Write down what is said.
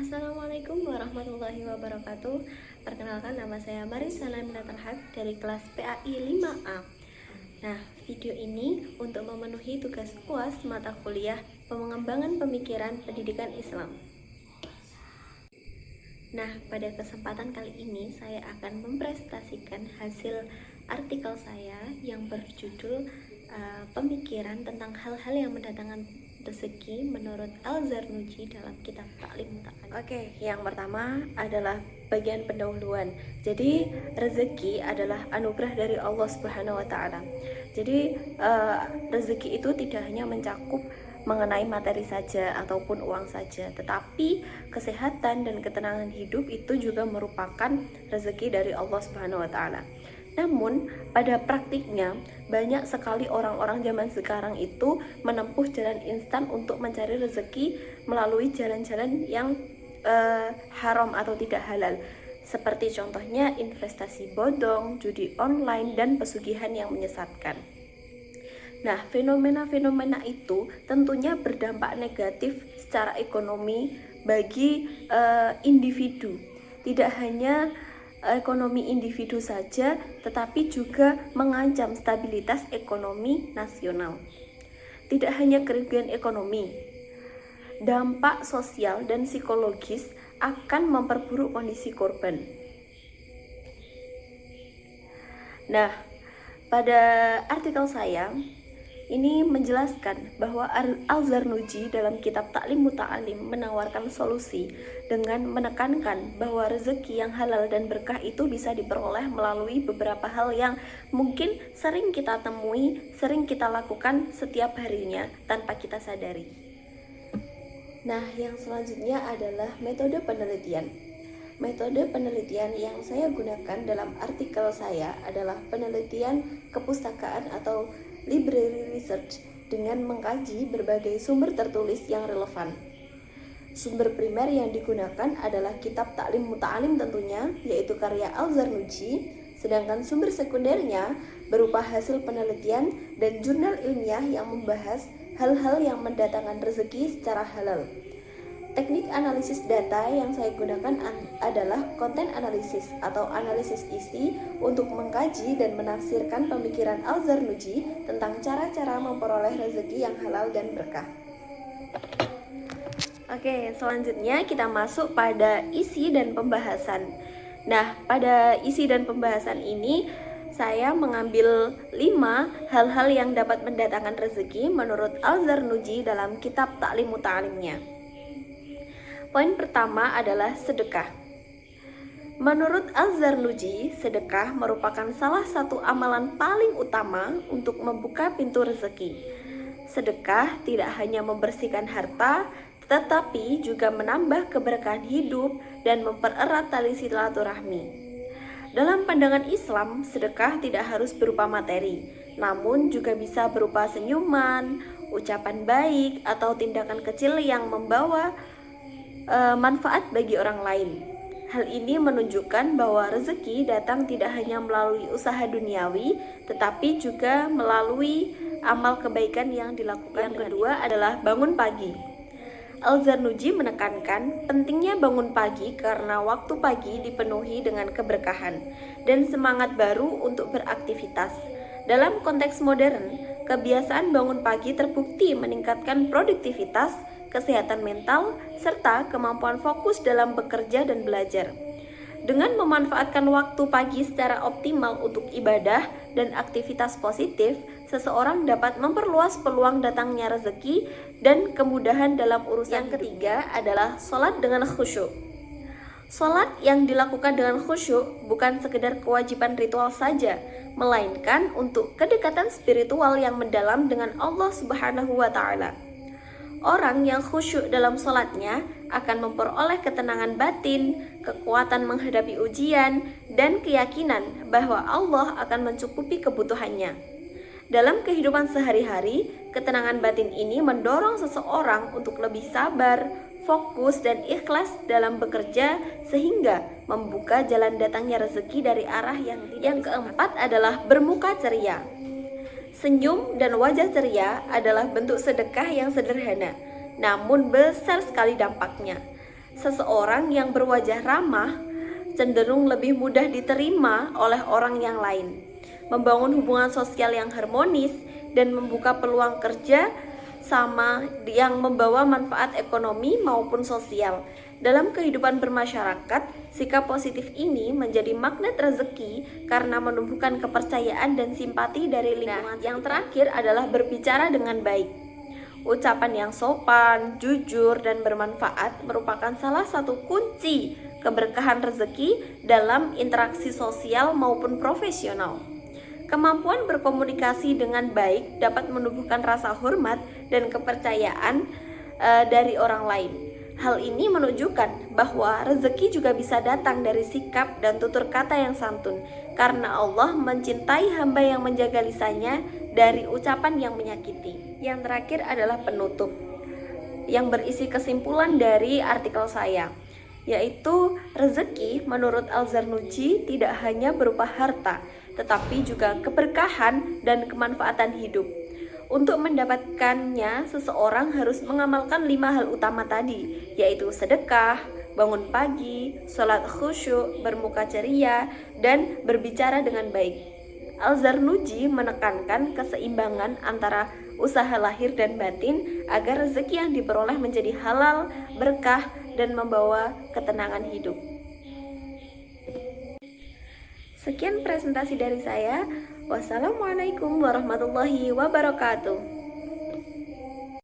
Assalamualaikum warahmatullahi wabarakatuh. Perkenalkan, nama saya Marisana Minatarhak dari kelas PAI 5A. Nah, video ini untuk memenuhi tugas UAS mata kuliah Pengembangan Pemikiran Pendidikan Islam. Nah, pada kesempatan kali ini saya akan mempresentasikan hasil artikel saya yang berjudul Pemikiran tentang hal-hal yang mendatangkan rezeki menurut Al-Zarnuji dalam kitab Ta'lim Ta'alim. Oke, yang pertama adalah bagian pendahuluan. Jadi rezeki adalah anugerah dari Allah Subhanahu wa taala. Jadi rezeki itu tidak hanya mencakup mengenai materi saja ataupun uang saja, tetapi kesehatan dan ketenangan hidup itu juga merupakan rezeki dari Allah Subhanahu wa taala. Namun pada praktiknya banyak sekali orang-orang zaman sekarang itu menempuh jalan instan untuk mencari rezeki melalui jalan-jalan yang haram atau tidak halal, seperti contohnya investasi bodong, judi online, dan pesugihan yang menyesatkan. Nah, fenomena-fenomena itu tentunya berdampak negatif secara ekonomi bagi individu. Tidak hanya ekonomi individu saja, tetapi juga mengancam stabilitas ekonomi nasional. Tidak hanya kerugian ekonomi, dampak sosial dan psikologis akan memperburuk kondisi korban. Nah, pada artikel saya ini menjelaskan bahwa Al-Zarnuji dalam kitab Ta'lim Ta'alim menawarkan solusi dengan menekankan bahwa rezeki yang halal dan berkah itu bisa diperoleh melalui beberapa hal yang mungkin sering kita temui, sering kita lakukan setiap harinya tanpa kita sadari. Nah, yang selanjutnya adalah metode penelitian. Metode penelitian yang saya gunakan dalam artikel saya adalah penelitian kepustakaan atau library research dengan mengkaji berbagai sumber tertulis yang relevan. Sumber primer yang digunakan adalah kitab Ta'lim Ta'alim tentunya, yaitu karya Al-Zarnuji, sedangkan sumber sekundernya berupa hasil penelitian dan jurnal ilmiah yang membahas hal-hal yang mendatangkan rezeki secara halal. Teknik analisis data yang saya gunakan adalah konten analisis atau analisis isi untuk mengkaji dan menafsirkan pemikiran Al-Zarnuji tentang cara-cara memperoleh rezeki yang halal dan berkah. Oke, selanjutnya kita masuk pada isi dan pembahasan. Nah, pada isi dan pembahasan ini saya mengambil 5 hal-hal yang dapat mendatangkan rezeki menurut Al-Zarnuji dalam kitab Ta'lim Ta'alimnya. Poin pertama adalah sedekah. Menurut Al-Zarnuji, sedekah merupakan salah satu amalan paling utama untuk membuka pintu rezeki. Sedekah tidak hanya membersihkan harta, tetapi juga menambah keberkahan hidup dan mempererat tali silaturahmi. Dalam pandangan Islam, sedekah tidak harus berupa materi, namun juga bisa berupa senyuman, ucapan baik, atau tindakan kecil yang membawa manfaat bagi orang lain. Hal ini menunjukkan bahwa rezeki datang tidak hanya melalui usaha duniawi, tetapi juga melalui amal kebaikan yang dilakukan. Yang kedua adalah bangun pagi. Al-Zarnuji menekankan pentingnya bangun pagi karena waktu pagi dipenuhi dengan keberkahan dan semangat baru untuk beraktivitas. Dalam konteks modern, kebiasaan bangun pagi terbukti meningkatkan produktivitas, kesehatan mental, serta kemampuan fokus dalam bekerja dan belajar. Dengan memanfaatkan waktu pagi secara optimal untuk ibadah dan aktivitas positif, seseorang dapat memperluas peluang datangnya rezeki dan kemudahan dalam urusan. Yang ketiga adalah sholat dengan khusyuk. Sholat yang dilakukan dengan khusyuk bukan sekedar kewajiban ritual saja, melainkan untuk kedekatan spiritual yang mendalam dengan Allah Subhanahu wa taala. Orang yang khusyuk dalam sholatnya akan memperoleh ketenangan batin, kekuatan menghadapi ujian, dan keyakinan bahwa Allah akan mencukupi kebutuhannya. Dalam kehidupan sehari-hari, ketenangan batin ini mendorong seseorang untuk lebih sabar, fokus, dan ikhlas dalam bekerja sehingga membuka jalan datangnya rezeki dari arah yang tidak. Yang keempat adalah bermuka ceria. Senyum dan wajah ceria adalah bentuk sedekah yang sederhana, namun besar sekali dampaknya. Seseorang yang berwajah ramah cenderung lebih mudah diterima oleh orang yang lain, membangun hubungan sosial yang harmonis, dan membuka peluang kerja sama yang membawa manfaat ekonomi maupun sosial. Dalam kehidupan bermasyarakat, sikap positif ini menjadi magnet rezeki karena menumbuhkan kepercayaan dan simpati dari lingkungan. Yang terakhir adalah berbicara dengan baik. Ucapan yang sopan, jujur, dan bermanfaat merupakan salah satu kunci keberkahan rezeki dalam interaksi sosial maupun profesional. Kemampuan berkomunikasi dengan baik dapat menumbuhkan rasa hormat dan kepercayaan dari orang lain. Hal ini menunjukkan bahwa rezeki juga bisa datang dari sikap dan tutur kata yang santun, karena Allah mencintai hamba yang menjaga lisannya dari ucapan yang menyakiti. Yang terakhir adalah penutup yang berisi kesimpulan dari artikel saya, yaitu rezeki menurut Al-Zarnuji tidak hanya berupa harta, tetapi juga keberkahan dan kemanfaatan hidup. Untuk mendapatkannya, seseorang harus mengamalkan 5 hal utama tadi, yaitu sedekah, bangun pagi, sholat khusyuk, bermuka ceria, dan berbicara dengan baik. Al-Zarnuji menekankan keseimbangan antara usaha lahir dan batin agar rezeki yang diperoleh menjadi halal, berkah, dan membawa ketenangan hidup. Sekian presentasi dari saya. Wassalamualaikum warahmatullahi wabarakatuh.